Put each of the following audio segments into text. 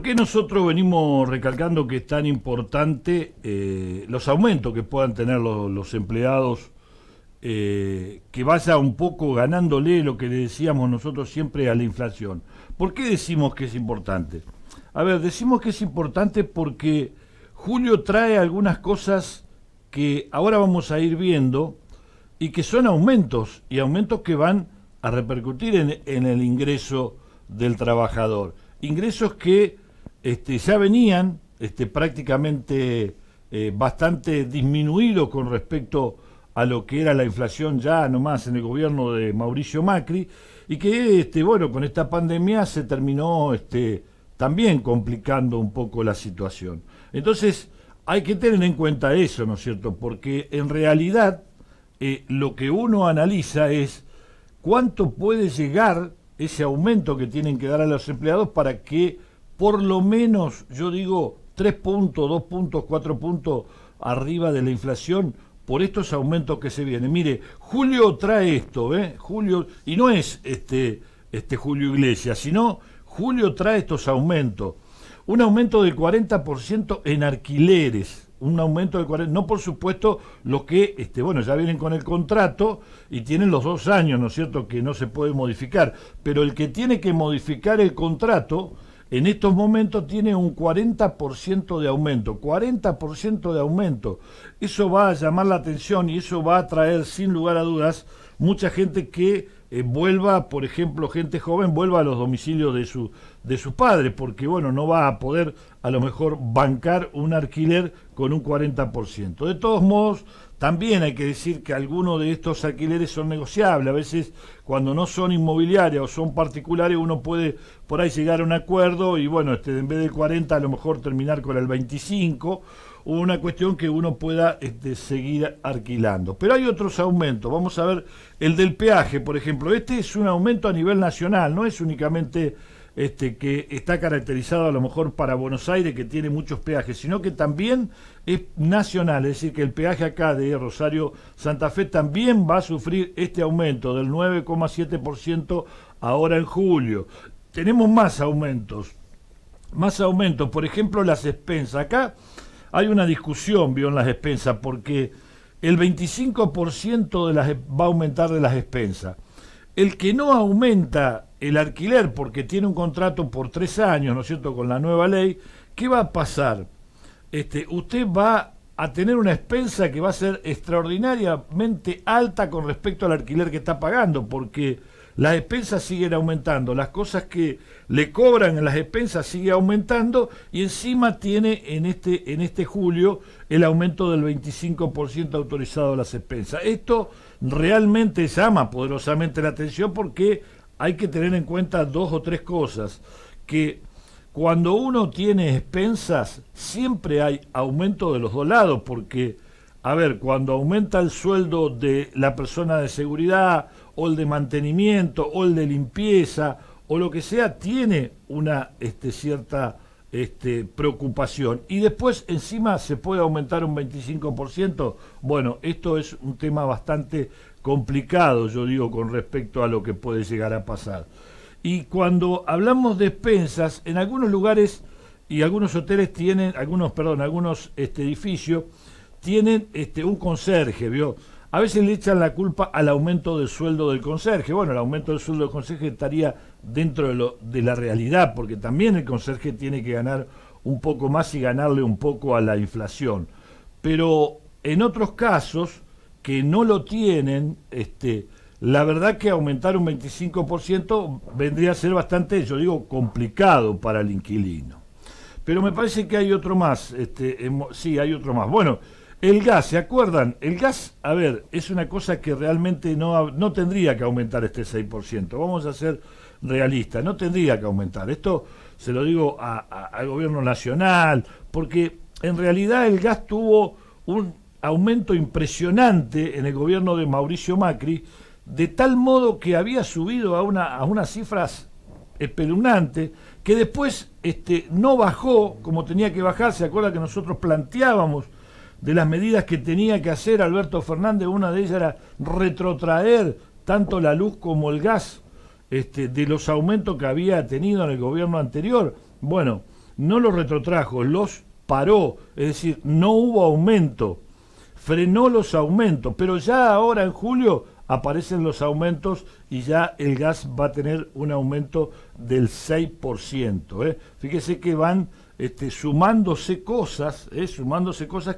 qué nosotros venimos recalcando que es tan importante los aumentos que puedan tener los empleados, que vaya un poco ganándole lo que le decíamos nosotros siempre a la inflación? ¿Por qué decimos que es importante? A ver, decimos que es importante porque Julio trae algunas cosas que ahora vamos a ir viendo y que son aumentos, y aumentos que van a repercutir en el ingreso del trabajador. Ingresos que ya venían prácticamente bastante disminuidos con respecto a lo que era la inflación ya nomás en el gobierno de Mauricio Macri, y que bueno, con esta pandemia se terminó también complicando un poco la situación. Entonces hay que tener en cuenta eso, ¿no es cierto? Porque en realidad lo que uno analiza es cuánto puede llegar ese aumento que tienen que dar a los empleados para que por lo menos, yo digo, 3 puntos, 2 puntos, 4 puntos arriba de la inflación por estos aumentos que se vienen. Mire, Julio trae esto, Julio, y no es Julio Iglesias, sino Julio trae estos aumentos. Un aumento del 40% en alquileres. Un aumento del 40%, no por supuesto los que, bueno, ya vienen con el contrato y tienen los 2 años, ¿no es cierto?, que no se puede modificar, pero el que tiene que modificar el contrato, en estos momentos tiene un 40% de aumento, 40% de aumento. Eso va a llamar la atención y eso va a traer, sin lugar a dudas, mucha gente que vuelva, por ejemplo, gente joven, vuelva a los domicilios de sus padres, porque bueno, no va a poder a lo mejor bancar un alquiler con un 40%. De todos modos, también hay que decir que algunos de estos alquileres son negociables. A veces, cuando no son inmobiliarias o son particulares, uno puede por ahí llegar a un acuerdo y bueno, en vez del 40 a lo mejor terminar con el 25, una cuestión que uno pueda seguir alquilando. Pero hay otros aumentos. Vamos a ver el del peaje, por ejemplo. Este es un aumento a nivel nacional, no es únicamente que está caracterizado a lo mejor para Buenos Aires, que tiene muchos peajes, sino que también es nacional, es decir, que el peaje acá de Rosario Santa Fe también va a sufrir este aumento del 9,7% ahora en julio. Tenemos más aumentos, por ejemplo, las expensas. Acá hay una discusión, vio, en las expensas, porque el 25% va a aumentar de las expensas. El que no aumenta el alquiler porque tiene un contrato por 3 años, ¿no es cierto?, con la nueva ley, ¿qué va a pasar? Usted va a tener una expensa que va a ser extraordinariamente alta con respecto al alquiler que está pagando, porque las expensas siguen aumentando, las cosas que le cobran en las expensas sigue aumentando, y encima tiene en este julio el aumento del 25% autorizado a las expensas. Esto realmente llama poderosamente la atención, porque hay que tener en cuenta 2 o 3 cosas: que cuando uno tiene expensas siempre hay aumento de los 2 lados, porque, a ver, cuando aumenta el sueldo de la persona de seguridad, o el de mantenimiento, o el de limpieza, o lo que sea, tiene una cierta preocupación. Y después encima se puede aumentar un 25%. Bueno, esto es un tema bastante complicado, yo digo, con respecto a lo que puede llegar a pasar. Y cuando hablamos de expensas, en algunos lugares y algunos hoteles tienen, algunos edificios tienen un conserje, ¿vio? A veces le echan la culpa al aumento del sueldo del conserje. Bueno, el aumento del sueldo del conserje estaría dentro de la realidad, porque también el conserje tiene que ganar un poco más y ganarle un poco a la inflación. Pero en otros casos que no lo tienen, la verdad que aumentar un 25% vendría a ser bastante, yo digo, complicado para el inquilino. Pero me parece que hay otro más, sí, hay otro más. Bueno, el gas, ¿se acuerdan? El gas, a ver, es una cosa que realmente no tendría que aumentar este 6%. Vamos a ser realistas, no tendría que aumentar. Esto se lo digo al gobierno nacional, porque en realidad el gas tuvo un aumento impresionante en el gobierno de Mauricio Macri, de tal modo que había subido a unas cifras espeluznantes, que después no bajó como tenía que bajar. ¿Se acuerda que nosotros planteábamos de las medidas que tenía que hacer Alberto Fernández? Una de ellas era retrotraer tanto la luz como el gas de los aumentos que había tenido en el gobierno anterior. Bueno, no los retrotrajo, los paró, es decir, no hubo aumento, frenó los aumentos, pero ya ahora en julio aparecen los aumentos y ya el gas va a tener un aumento del 6%. Fíjese que van sumándose cosas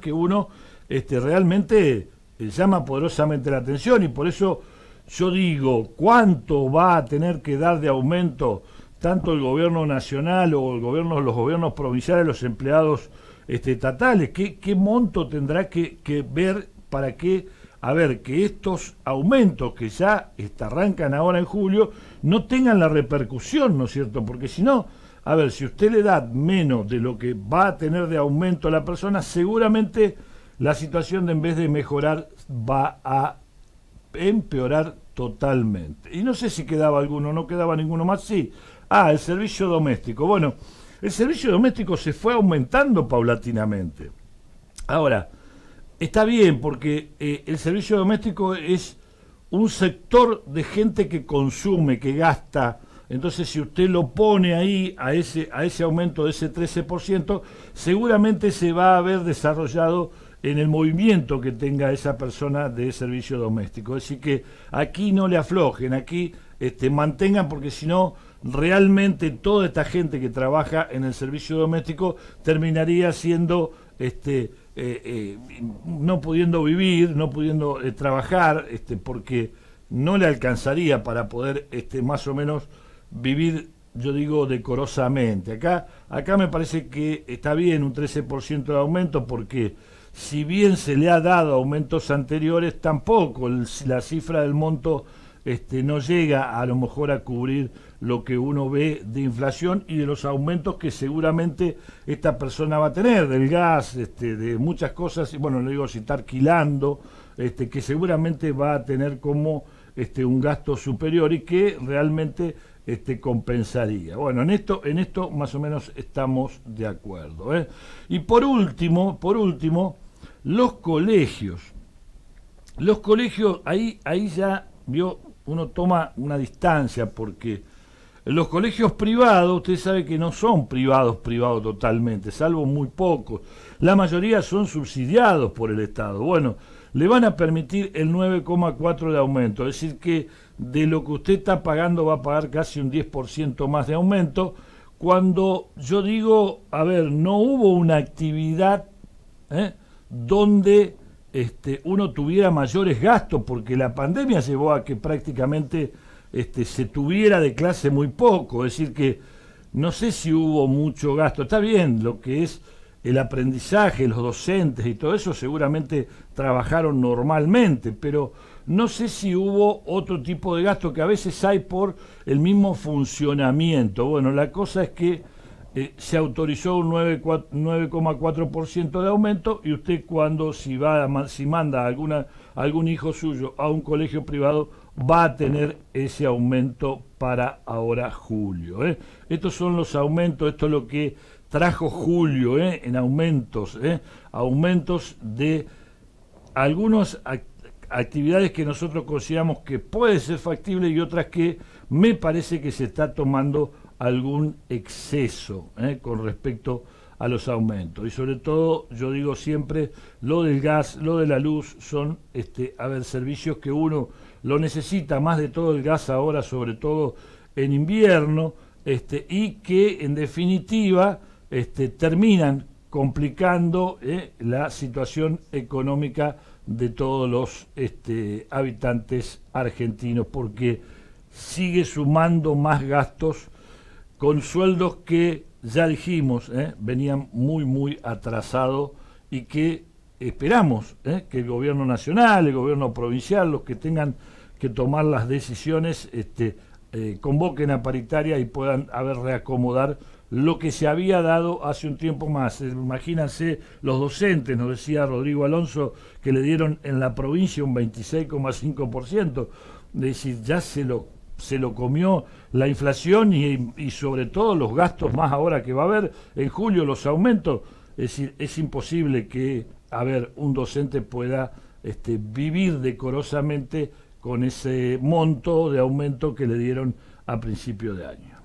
que uno realmente llama poderosamente la atención, y por eso yo digo, ¿cuánto va a tener que dar de aumento tanto el gobierno nacional o los gobiernos provinciales, los empleados estatales? ¿Qué monto tendrá que ver para que estos aumentos que ya arrancan ahora en julio no tengan la repercusión, ¿no es cierto? Porque si no, si usted le da menos de lo que va a tener de aumento a la persona, seguramente la situación, en vez de mejorar, va a empeorar totalmente. Y no sé si quedaba alguno, no quedaba ninguno más. Sí, el servicio doméstico. Bueno, el servicio doméstico se fue aumentando paulatinamente. Ahora, está bien, porque el servicio doméstico es un sector de gente que consume, que gasta. Entonces, si usted lo pone ahí a ese aumento de ese 13%, seguramente se va a haber desarrollado en el movimiento que tenga esa persona de servicio doméstico. Es decir, que aquí no le aflojen, aquí mantengan, porque si no, realmente toda esta gente que trabaja en el servicio doméstico terminaría siendo no pudiendo vivir, no pudiendo trabajar, porque no le alcanzaría para poder más o menos vivir, yo digo, decorosamente. Acá me parece que está bien un 13% de aumento, porque si bien se le ha dado aumentos anteriores, tampoco la cifra del monto no llega a lo mejor a cubrir lo que uno ve de inflación y de los aumentos que seguramente esta persona va a tener, del gas, de muchas cosas, y bueno, le digo, si está alquilando, que seguramente va a tener como un gasto superior y que realmente compensaría. Bueno, en esto más o menos estamos de acuerdo. Y por último, los colegios. Los colegios, ahí ya uno toma una distancia, porque los colegios privados, usted sabe que no son privados totalmente, salvo muy pocos. La mayoría son subsidiados por el Estado. Bueno, le van a permitir el 9,4 de aumento, es decir que de lo que usted está pagando va a pagar casi un 10% más de aumento, cuando yo digo, no hubo una actividad donde uno tuviera mayores gastos, porque la pandemia llevó a que prácticamente se tuviera de clase muy poco. Es decir que no sé si hubo mucho gasto. Está bien, lo que es el aprendizaje, los docentes y todo eso seguramente trabajaron normalmente, pero no sé si hubo otro tipo de gasto que a veces hay por el mismo funcionamiento. Bueno, la cosa es que se autorizó un 9,4% de aumento, y usted si manda algún hijo suyo a un colegio privado, va a tener ese aumento para ahora julio. Estos son los aumentos, esto es lo que trajo julio en aumentos, aumentos de algunas actividades que nosotros consideramos que puede ser factible, y otras que me parece que se está tomando algún exceso con respecto a los aumentos. Y sobre todo, yo digo siempre, lo del gas, lo de la luz, son servicios que uno lo necesita, más de todo el gas ahora, sobre todo en invierno, y que en definitiva terminan complicando la situación económica de todos los habitantes argentinos, porque sigue sumando más gastos con sueldos que, ya dijimos, venían muy atrasados, y que esperamos que el gobierno nacional, el gobierno provincial, los que tengan que tomar las decisiones, convoquen a paritaria y puedan reacomodar lo que se había dado hace un tiempo más. Imagínense los docentes, nos decía Rodrigo Alonso, que le dieron en la provincia un 26,5%, es decir, ya se lo comió la inflación y sobre todo los gastos, más ahora que va a haber en julio los aumentos. Es decir, es imposible que un docente pueda vivir decorosamente con ese monto de aumento que le dieron a principio de año.